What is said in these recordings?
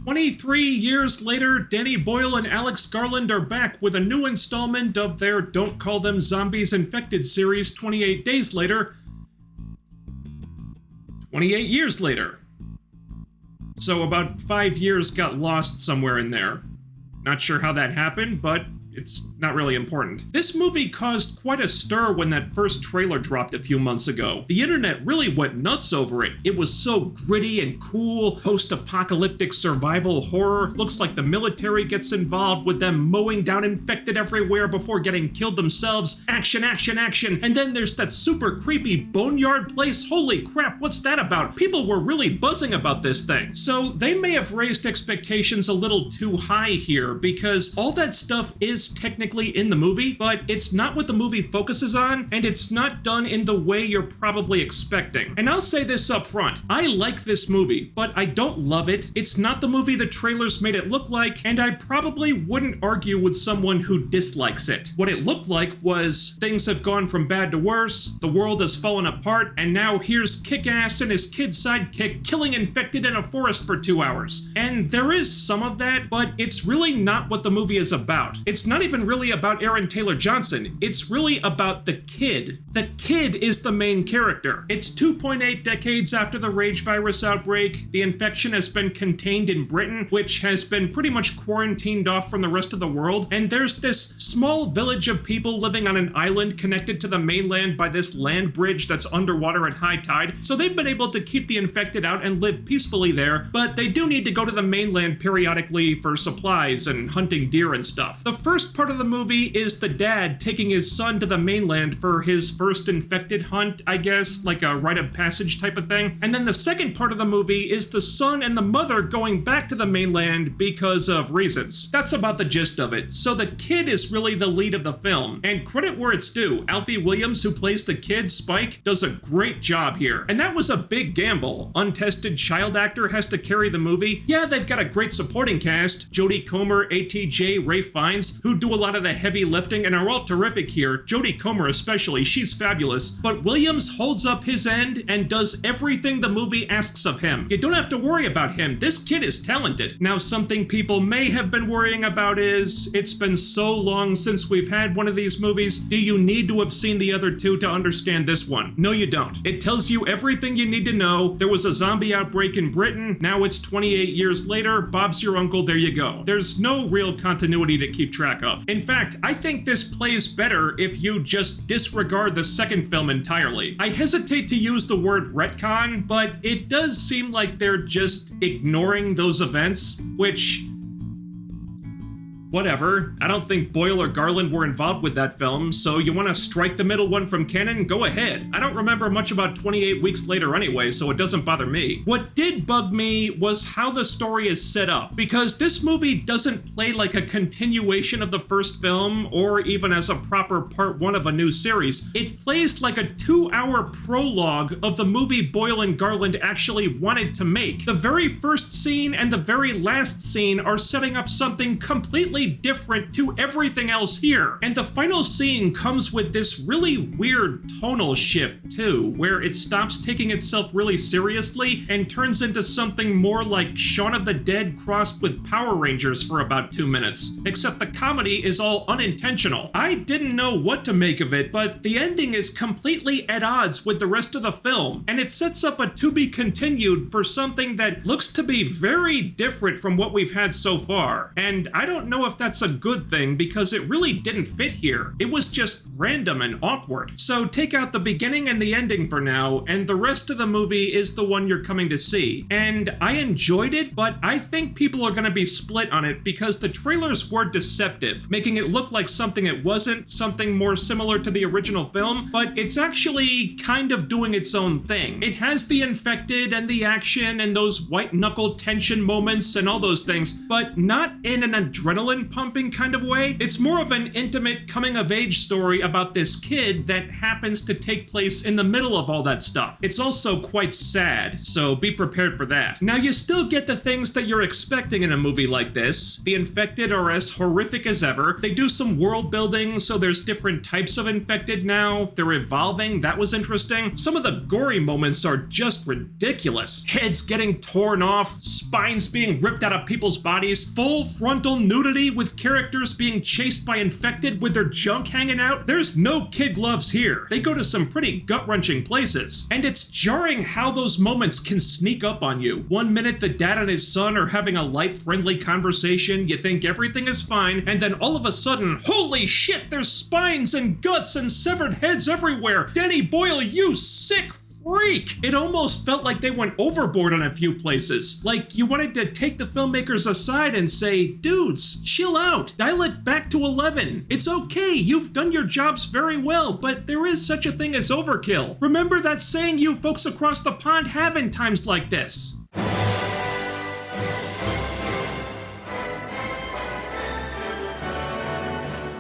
23 years later, Danny Boyle and Alex Garland are back with a new installment of their Don't Call Them Zombies Infected series 28 days later. 28 years later. So about 5 years got lost somewhere in there. Not sure how that happened, but it's not really important. This movie caused quite a stir when that first trailer dropped a few months ago. The internet really went nuts over it. It was so gritty and cool, post-apocalyptic survival horror. Looks like the military gets involved with them mowing down infected everywhere before getting killed themselves. Action, action, action. And then there's that super creepy boneyard place. Holy crap, what's that about? People were really buzzing about this thing. So they may have raised expectations a little too high here because all that stuff is technically in the movie, but it's not what the movie focuses on, and it's not done in the way you're probably expecting. And I'll say this up front, I like this movie, but I don't love it. It's not the movie the trailers made it look like, and I probably wouldn't argue with someone who dislikes it. What it looked like was things have gone from bad to worse, the world has fallen apart, and now here's Kick-Ass and his kid sidekick killing infected in a forest for 2 hours. And there is some of that, but it's really not what the movie is about. It's not even really about Aaron Taylor Johnson. It's really about the kid. The kid is the main character. It's 2.8 decades after the rage virus outbreak. The infection has been contained in Britain, which has been pretty much quarantined off from the rest of the world. And there's this small village of people living on an island connected to the mainland by this land bridge that's underwater at high tide. So they've been able to keep the infected out and live peacefully there, but they do need to go to the mainland periodically for supplies and hunting deer and stuff. The first part of the movie is the dad taking his son to the mainland for his first infected hunt, I guess, like a rite of passage type of thing. And then the second part of the movie is the son and the mother going back to the mainland because of reasons. That's about the gist of it. So the kid is really the lead of the film. And credit where it's due, Alfie Williams, who plays the kid, Spike, does a great job here. And that was a big gamble. Untested child actor has to carry the movie. Yeah, they've got a great supporting cast. Jodie Comer, ATJ, Ralph Fiennes, who do a lot of the heavy lifting and are all terrific here. Jodie Comer especially, she's fabulous. But Williams holds up his end and does everything the movie asks of him. You don't have to worry about him. This kid is talented. Now, something people may have been worrying about is, it's been so long since we've had one of these movies. Do you need to have seen the other two to understand this one? No, you don't. It tells you everything you need to know. There was a zombie outbreak in Britain. Now it's 28 years later. Bob's your uncle. There you go. There's no real continuity to keep track of. In fact, I think this plays better if you just disregard the second film entirely. I hesitate to use the word retcon, but it does seem like they're just ignoring those events, which... whatever. I don't think Boyle or Garland were involved with that film, so you want to strike the middle one from canon? Go ahead. I don't remember much about 28 weeks later anyway, so it doesn't bother me. What did bug me was how the story is set up, because this movie doesn't play like a continuation of the first film, or even as a proper part one of a new series. It plays like a 2-hour prologue of the movie Boyle and Garland actually wanted to make. The very first scene and the very last scene are setting up something completely different to everything else here. And the final scene comes with this really weird tonal shift too, where it stops taking itself really seriously and turns into something more like Shaun of the Dead crossed with Power Rangers for about 2 minutes. Except the comedy is all unintentional. I didn't know what to make of it, but the ending is completely at odds with the rest of the film, and it sets up a to be continued for something that looks to be very different from what we've had so far. And I don't know if that's a good thing because it really didn't fit here. It was just random and awkward. So take out the beginning and the ending for now, and the rest of the movie is the one you're coming to see. And I enjoyed it, but I think people are going to be split on it because the trailers were deceptive, making it look like something it wasn't, something more similar to the original film, but it's actually kind of doing its own thing. It has the infected and the action and those white knuckle tension moments and all those things, but not in an adrenaline adrenaline pumping kind of way. It's more of an intimate coming-of-age story about this kid that happens to take place in the middle of all that stuff. It's also quite sad, so be prepared for that. Now, you still get the things that you're expecting in a movie like this. The infected are as horrific as ever. They do some world building, so there's different types of infected now. They're evolving, that was interesting. Some of the gory moments are just ridiculous. Heads getting torn off, spines being ripped out of people's bodies, full frontal nudity with characters being chased by infected with their junk hanging out. There's no kid gloves here. They go to some pretty gut-wrenching places. And it's jarring how those moments can sneak up on you. One minute the dad and his son are having a light, friendly conversation, you think everything is fine, and then all of a sudden, holy shit, there's spines and guts and severed heads everywhere! Danny Boyle, you sick freak! It almost felt like they went overboard on a few places. Like you wanted to take the filmmakers aside and say, dudes, chill out, dial it back to 11. It's okay, you've done your jobs very well, but there is such a thing as overkill. Remember that saying you folks across the pond have in times like this.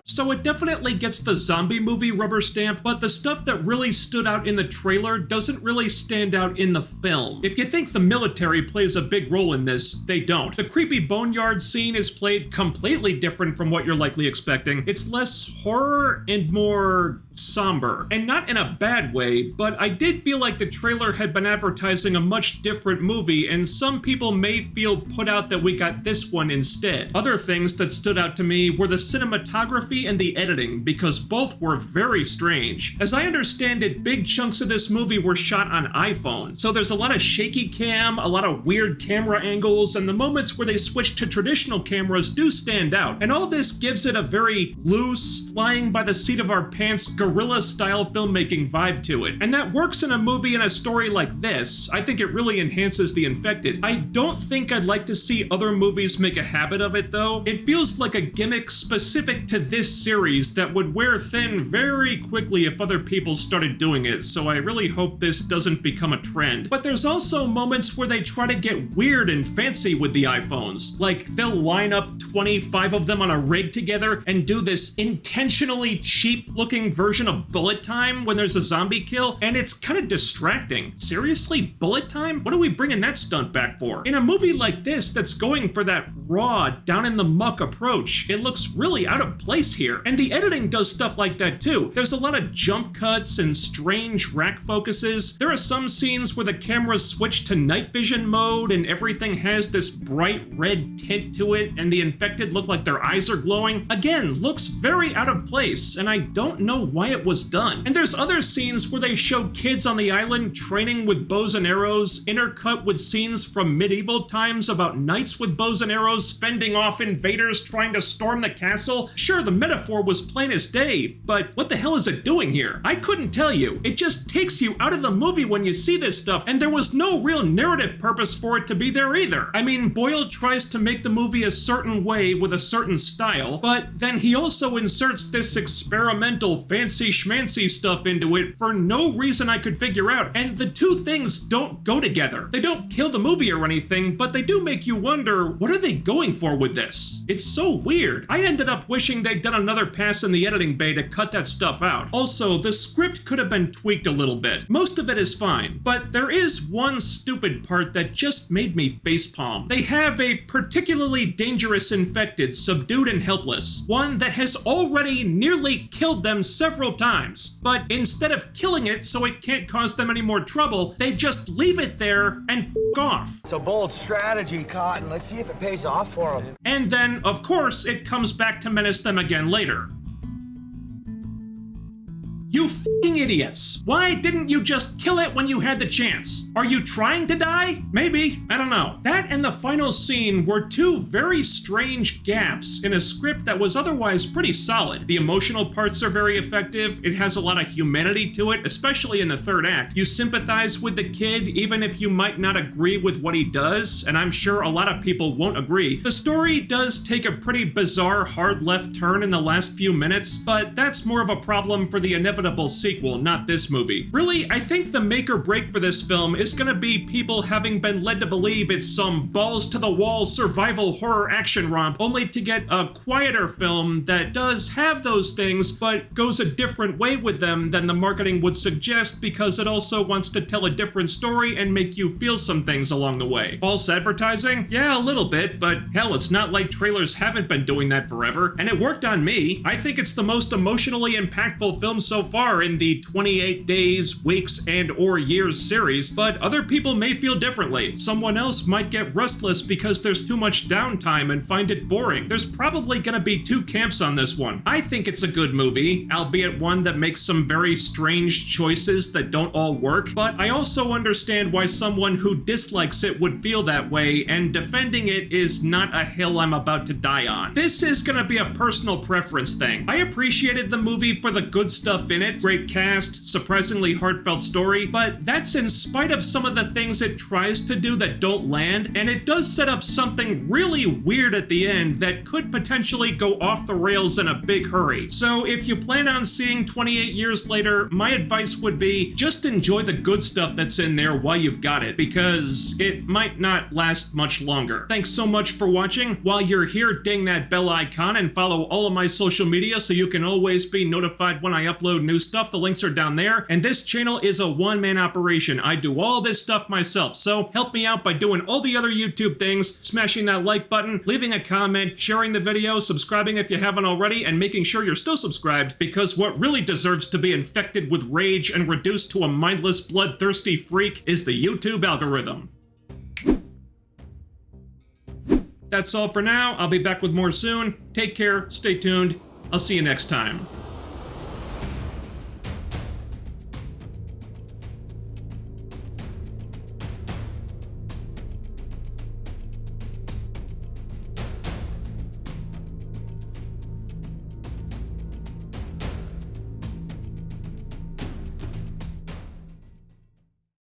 So it definitely gets the zombie movie rubber stamp, but the stuff that really stood out in the trailer doesn't really stand out in the film. If you think the military plays a big role in this, they don't. The creepy boneyard scene is played completely different from what you're likely expecting. It's less horror and more somber. And not in a bad way, but I did feel like the trailer had been advertising a much different movie, and some people may feel put out that we got this one instead. Other things that stood out to me were the cinematography and the editing, because both were very strange. As I understand it, big chunks of this movie were shot on iPhone, so there's a lot of shaky cam, a lot of weird camera angles, and the moments where they switch to traditional cameras do stand out. And all this gives it a very loose, flying by the seat of our pants, guerrilla-style filmmaking vibe to it. And that works in a movie and a story like this. I think it really enhances the infected. I don't think I'd like to see other movies make a habit of it, though. It feels like a gimmick specific to this series that would wear thin very quickly if other people started doing it, so I really hope this doesn't become a trend. But there's also moments where they try to get weird and fancy with the iPhones. Like, they'll line up 25 of them on a rig together and do this intentionally cheap-looking version of bullet time when there's a zombie kill, and it's kind of distracting. Seriously, bullet time? What are we bringing that stunt back for? In a movie like this that's going for that raw, down-in-the-muck approach, it looks really out of place here. And the editing does stuff like that too. There's a lot of jump cuts and strange rack focuses. There are some scenes where the cameras switch to night vision mode and everything has this bright red tint to it and the infected look like their eyes are glowing. Again, looks very out of place, and I don't know why it was done. And there's other scenes where they show kids on the island training with bows and arrows, intercut with scenes from medieval times about knights with bows and arrows fending off invaders trying to storm the castle. Sure, the metaphor was plain as day, but what the hell is it doing here? I couldn't tell you. It just takes you out of the movie when you see this stuff, and there was no real narrative purpose for it to be there either. I mean, Boyle tries to make the movie a certain way with a certain style, but then he also inserts this experimental fancy schmancy stuff into it for no reason I could figure out, and the two things don't go together. They don't kill the movie or anything, but they do make you wonder, what are they going for with this? It's so weird. I ended up wishing they'd done another pass in the editing bay to cut that stuff out. Also, the script could have been tweaked a little bit. Most of it is fine, but there is one stupid part that just made me facepalm. They have a particularly dangerous infected, subdued and helpless, one that has already nearly killed them several times, but instead of killing it so it can't cause them any more trouble, they just leave it there and f*** off. It's a bold strategy, Cotton. Let's see if it pays off for them. And then, of course, it comes back to menace them again later. You f***ing idiots! Why didn't you just kill it when you had the chance? Are you trying to die? Maybe. I don't know. That and the final scene were two very strange gaffes in a script that was otherwise pretty solid. The emotional parts are very effective. It has a lot of humanity to it, especially in the third act. You sympathize with the kid even if you might not agree with what he does, and I'm sure a lot of people won't agree. The story does take a pretty bizarre hard left turn in the last few minutes, but that's more of a problem for the inevitable inevitable sequel, not this movie. Really, I think the make or break for this film is gonna be people having been led to believe it's some balls-to-the-wall survival horror action romp, only to get a quieter film that does have those things, but goes a different way with them than the marketing would suggest because it also wants to tell a different story and make you feel some things along the way. False advertising? Yeah, a little bit, but hell, it's not like trailers haven't been doing that forever, and it worked on me. I think it's the most emotionally impactful film so far in the 28 days, weeks, and or years series, but other people may feel differently. Someone else might get restless because there's too much downtime and find it boring. There's probably gonna be two camps on this one. I think it's a good movie, albeit one that makes some very strange choices that don't all work, but I also understand why someone who dislikes it would feel that way, and defending it is not a hill I'm about to die on. This is gonna be a personal preference thing. I appreciated the movie for the good stuff in it, great cast, surprisingly heartfelt story, but that's in spite of some of the things it tries to do that don't land, and it does set up something really weird at the end that could potentially go off the rails in a big hurry. So if you plan on seeing 28 years later, my advice would be just enjoy the good stuff that's in there while you've got it, because it might not last much longer. Thanks so much for watching. While you're here, ding that bell icon and follow all of my social media so you can always be notified when I upload new stuff. The links are down there. And this channel is a one-man operation. I do all this stuff myself, so help me out by doing all the other YouTube things, smashing that like button, leaving a comment, sharing the video, subscribing if you haven't already, and making sure you're still subscribed, because what really deserves to be infected with rage and reduced to a mindless, bloodthirsty freak is the YouTube algorithm. That's all for now. I'll be back with more soon. Take care, stay tuned. I'll see you next time.